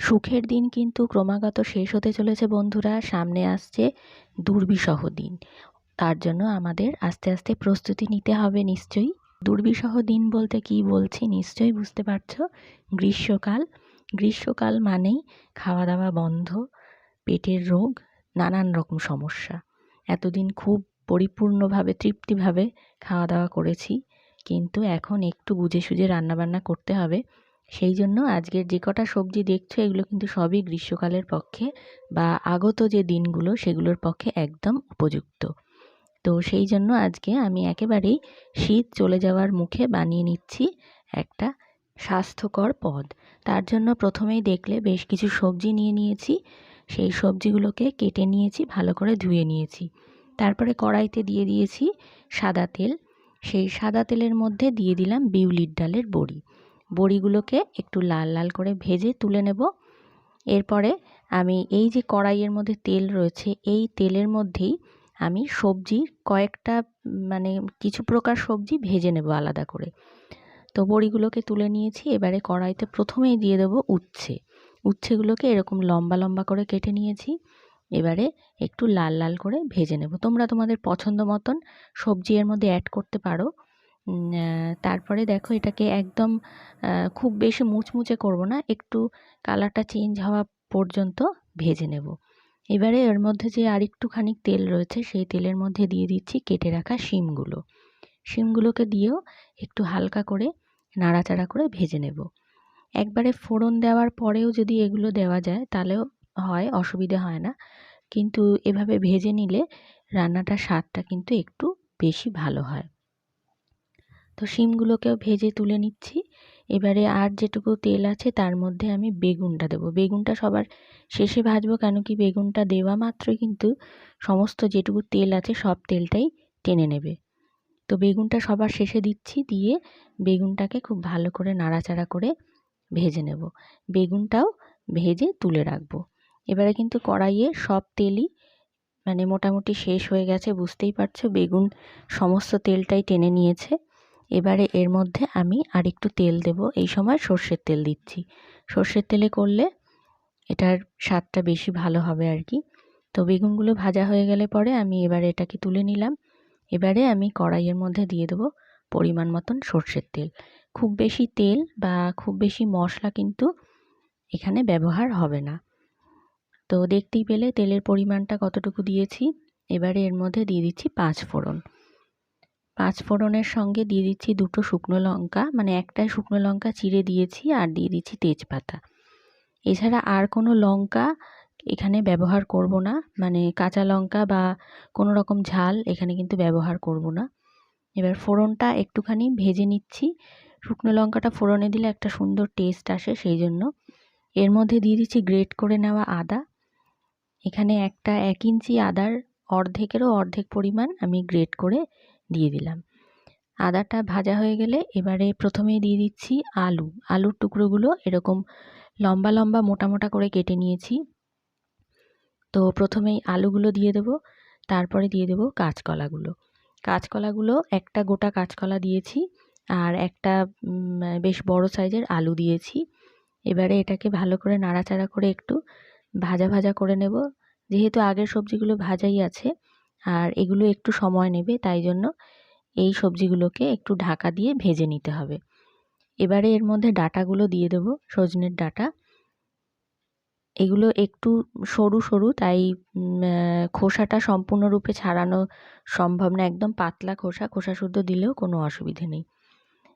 সুখের দিন কিন্তু ক্রমাগত শেষ হতে চলেছে বন্ধুরা। সামনে আসছে দুর্বিষহ দিন। তার জন্য আমাদের আস্তে আস্তে প্রস্তুতি নিতে হবে নিশ্চয়ই। দুর্বিষহ দিন বলতে কি বলছি নিশ্চয়ই বুঝতে পারছো। গ্রীষ্মকাল। গ্রীষ্মকাল মানেই খাওয়া দাওয়া বন্ধ, পেটের রোগ, নানান রকম সমস্যা। এতদিন খুব পরিপূর্ণভাবে তৃপ্তিভাবে খাওয়া দাওয়া করেছি, কিন্তু এখন একটু বুঝে সুঝে রান্নাবান্না করতে হবে। সেই জন্য আজকের যে কটা সবজি দেখছো এগুলো কিন্তু সবই গ্রীষ্মকালের পক্ষে বা আগত যে দিনগুলো সেগুলোর পক্ষে একদম উপযুক্ত। তো সেই জন্য আজকে আমি একেবারেই শীত চলে যাওয়ার মুখে বানিয়ে নিচ্ছি একটা স্বাস্থ্যকর পদ। তার জন্য প্রথমেই দেখলে বেশ কিছু সবজি নিয়ে নিয়েছি। সেই সবজিগুলোকে কেটে নিয়েছি, ভালো করে ধুয়ে নিয়েছি। তারপরে কড়াইতে দিয়ে দিয়েছি সাদা তেল। সেই সাদা তেলের মধ্যে দিয়ে দিলাম বিউলির ডালের বড়ি। বড়িগুলোকে একটু লাল লাল করে ভেজে তুলে নেব। এরপরে আমি এই যে কড়াইয়ের মধ্যে তেল রয়েছে, এই তেলের মধ্যেই আমি সবজির কয়েকটা কিছু প্রকার সবজি ভেজে নেব আলাদা করে। তো বড়িগুলোকে তুলে নিয়েছি। এবারে কড়াইতে প্রথমেই দিয়ে দেবো উচ্ছে। উচ্ছেগুলোকে এরকম লম্বা লম্বা করে কেটে নিয়েছি। এবারে একটু লাল লাল করে ভেজে নেব। তোমরা তোমাদের পছন্দ মতন সবজি এর মধ্যে অ্যাড করতে পারো। তারপরে দেখো এটাকে একদম খুব বেশি মুচমুচে করব না, একটু কালারটা চেঞ্জ হওয়া পর্যন্ত ভেজে নেব। এবারে এর মধ্যে যে আরেকটুখানি তেল রয়েছে সেই তেলের মধ্যে দিয়ে দিচ্ছি কেটে রাখা শিমগুলো। শিমগুলোকে দিয়েও একটু হালকা করে নাড়াচাড়া করে ভেজে নেব। একবারে ফোড়ন দেওয়ার পরেও যদি এগুলো দেওয়া যায় তাহলেও হয়, অসুবিধে হয় না, কিন্তু এভাবে ভেজে নিলে রান্নাটার স্বাদটা কিন্তু একটু বেশি ভালো হয়। তো শিমগুলোকেও ভেজে তুলে নিচ্ছি। এবারে আর যেটুকু তেল আছে তার মধ্যে আমি বেগুনটা দেবো। বেগুনটা সবার শেষে ভাজবো, কেন কি বেগুনটা দেওয়া মাত্রই কিন্তু সমস্ত যেটুকু তেল আছে সব তেলটাই টেনে নেবে। তো বেগুনটা সবার শেষে দিচ্ছি, দিয়ে বেগুনটাকে খুব ভালো করে নাড়াচাড়া করে ভেজে নেব। বেগুনটাও ভেজে তুলে রাখবো। এবারে কিন্তু কড়াইয়ে সব তেলই মোটামুটি শেষ হয়ে গেছে, বুঝতেই পারছো বেগুন সমস্ত তেলটাই টেনে নিয়েছে। এবারে এর মধ্যে আমি আরেকটু তেল দেব। এই সময় সর্ষের তেল দিচ্ছি। সর্ষের তেলে করলে এটার স্বাদটা বেশি ভালো হবে আর কি। তো বেগুনগুলো ভাজা হয়ে গেলে পরে আমি এবারে এটাকে তুলে নিলাম। এবারে আমি কড়াইয়ের মধ্যে দিয়ে দেবো পরিমাণ মতন সর্ষের তেল। খুব বেশি তেল বা খুব বেশি মশলা কিন্তু এখানে ব্যবহার হবে না। তো দেখতেই পেলে তেলের পরিমাণটা কতটুকু দিয়েছি। এবারে এর মধ্যে দিয়ে দিচ্ছি 5 ফোড়ন। 5 ফোড়নের সঙ্গে দিয়ে দিচ্ছি 2টো শুকনো লঙ্কা, একটা শুকনো লঙ্কা চিড়ে দিয়েছি, আর দিয়ে দিচ্ছি তেজপাতা। এছাড়া আর কোনো লঙ্কা এখানে ব্যবহার করব না, কাঁচা লঙ্কা বা কোনো রকম ঝাল এখানে কিন্তু ব্যবহার করব না। এবার ফোড়নটা একটুখানি ভেজে নিচ্ছি। শুকনো লঙ্কাটা ফোড়নে দিলে একটা সুন্দর টেস্ট আসে, সেই জন্য। এর মধ্যে দিয়ে দিচ্ছি গ্রেট করে নেওয়া আদা। এখানে 1 ইঞ্চি আদার অর্ধেকেরও অর্ধেক পরিমাণ আমি গ্রেট করে দিয়ে দিলাম। আদাটা ভাজা হয়ে গেলে এবারে প্রথমেই দিয়ে দিচ্ছি আলুর টুকরোগুলো এরকম লম্বা লম্বা মোটা মোটা করে কেটে নিয়েছি। তো প্রথমেই আলুগুলো দিয়ে দেব, তারপরে দিয়ে দেব কাঁচকলাগুলো। কাঁচকলাগুলো একটা গোটা কাঁচকলা দিয়েছি, আর একটা বেশ বড় সাইজের আলু দিয়েছি। এবারে এটাকে ভালো করে নাড়াচাড়া করে একটু ভাজা ভাজা করে নেব। যেহেতু আগের সবজিগুলো ভাজাই আছে আর এগুলো একটু সময় নেবে, তাই জন্য এই সবজিগুলোকে একটু ঢাকা দিয়ে ভেজে নিতে হবে। এবারে এর মধ্যে ডাঁটাগুলো দিয়ে দেব, সজনের ডাঁটা। এগুলো একটু সরু সরু, তাই খোসাটা সম্পূর্ণরূপে ছাড়ানো সম্ভব না। একদম পাতলা খোসা শুদ্ধ দিলেও কোনো অসুবিধে নেই।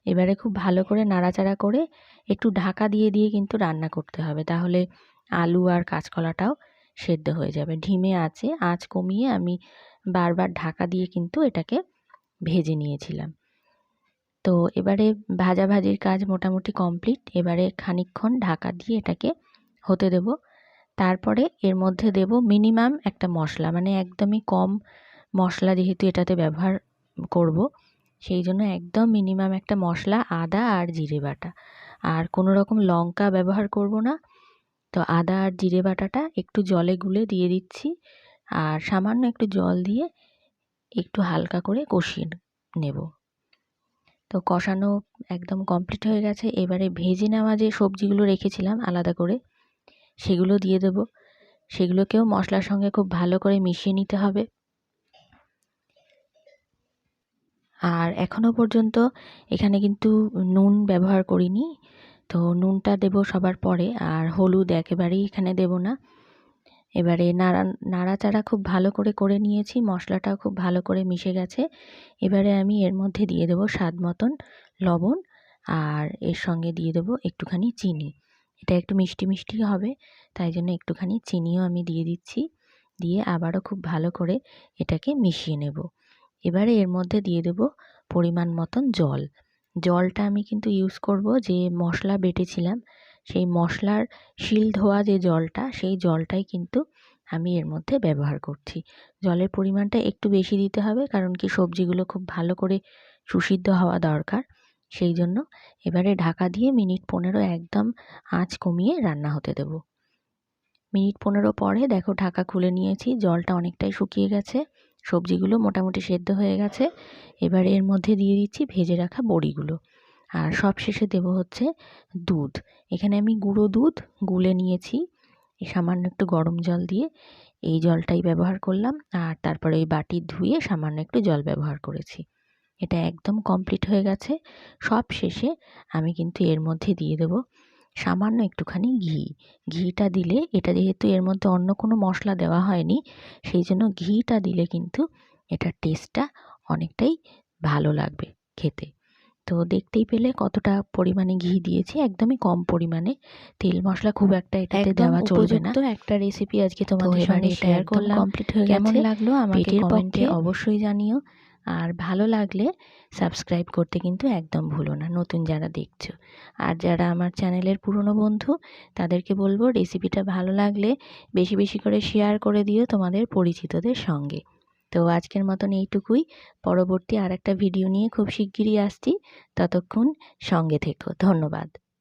এবারে খুব ভালো করে নাড়াচাড়া করে একটু ঢাকা দিয়ে দিয়ে কিন্তু রান্না করতে হবে, তাহলে আলু আর কাঁচকলাটাও সেদ্ধ হয়ে যাবে। ধিমে আঁচে, আঁচ কমিয়ে আমি বারবার ঢাকা দিয়ে কিন্তু এটাকে ভেজে নিয়েছিলাম। তো এবারে ভাজাভাজির কাজ মোটামুটি কমপ্লিট। এবারে খানিকক্ষণ ঢাকা দিয়ে এটাকে হতে দেব। তারপরে এর মধ্যে দেব মিনিমাম একটা মশলা, একদমই কম মশলা যেহেতু এটাতে ব্যবহার করব, সেই জন্য একদম মিনিমাম একটা মশলা, আদা আর জিরে বাটা। আর কোনো রকম লঙ্কা ব্যবহার করব না। তো আদা আর জিরে বাটাটা একটু জলে গুলে দিয়ে দিচ্ছি, আর সামান্য একটু জল দিয়ে একটু হালকা করে কষিয়ে নেব। তো কষানো একদম কমপ্লিট হয়ে গেছে। এবারে ভেজে নেওয়া যে সবজিগুলো রেখেছিলাম আলাদা করে, সেগুলো দিয়ে দেব। সেগুলোকেও মশলার সঙ্গে খুব ভালো করে মিশিয়ে নিতে হবে। আর এখনো পর্যন্ত এখানে কিন্তু নুন ব্যবহার করিনি, তো নুনটা দেব সবার পরে, আর হলুদ একেবারেই এখানে দেব না। এবারে নাড়াচাড়া খুব ভালো করে নিয়েছি, মশলাটাও খুব ভালো করে মিশে গেছে। এবারে আমি এর মধ্যে দিয়ে দেব স্বাদ মতন লবণ, আর এর সঙ্গে দিয়ে দেব একটুখানি চিনি। এটা একটু মিষ্টি মিষ্টি হবে, তাই জন্য একটুখানি চিনিও আমি দিয়ে দিচ্ছি। দিয়ে আবারও খুব ভালো করে এটাকে মিশিয়ে নেব। এবারে এর মধ্যে দিয়ে দেব পরিমাণ মতন জল। জলটা আমি কিন্তু ইউজ করব যে মশলা বেটেছিলাম, সেই মশলার শিল ধোয়া যে জলটা, সেই জলটাই কিন্তু আমি এর মধ্যে ব্যবহার করছি। জলের পরিমাণটা একটু বেশি দিতে হবে, কারণ কি সবজিগুলো খুব ভালো করে সুসিদ্ধ হওয়া দরকার। সেই জন্য এবারে ঢাকা দিয়ে মিনিট 15 একদম আঁচ কমিয়ে রান্না হতে দেব। মিনিট 15 পরে দেখো ঢাকা খুলে নিয়েছি, জলটা অনেকটাই শুকিয়ে গেছে, সবজিগুলো মোটামুটি সেদ্ধ হয়ে গেছে। এবার এর মধ্যে দিয়ে দিচ্ছি ভেজে রাখা বড়িগুলো, আর সব শেষে দেব হচ্ছে দুধ। এখানে আমি গুঁড়ো দুধ গুলে নিয়েছি, সামান্য একটু গরম জল দিয়ে এই জলটাই ব্যবহার করলাম, আর তারপরে ওই বাটি ধুয়ে সামান্য একটু জল ব্যবহার করেছি। এটা একদম কমপ্লিট হয়ে গেছে। সব শেষে আমি কিন্তু এর মধ্যে দিয়ে দেব সামান্য একটুখানি ঘি। ঘিটা দিলে, এটা যেহেতু এর মধ্যে অন্য কোনো মশলা দেওয়া হয়নি, সেই জন্য ঘিটা দিলে কিন্তু এটার টেস্টটা অনেকটাই ভালো লাগবে খেতে। তো দেখতেই পেলে কতটা পরিমাণে ঘি দিয়েছি, একদমই কম পরিমাণে। তেল মশলা খুব একটা এটাতে দেওয়া চলবে না। একটা রেসিপি আজকে তোমাদের সঙ্গে শেয়ার করলাম। কমপ্লিট হয়ে গেছে। কেমন লাগলো আমাকে কমেন্টে অবশ্যই জানিও, আর ভালো লাগলে সাবস্ক্রাইব করতে কিন্তু একদম ভুলো না, নতুন যারা দেখছো। আর যারা আমার চ্যানেলের পুরনো বন্ধু, তাদেরকে বলবো রেসিপিটা ভালো লাগলে বেশি বেশি করে শেয়ার করে দিও তোমাদের পরিচিতদের সঙ্গে। তো আজকের মতন এইটুকুই। পরবর্তী আর একটা ভিডিও নিয়ে খুব শিগগিরই আসছি, ততক্ষণ সঙ্গে থেকো। ধন্যবাদ।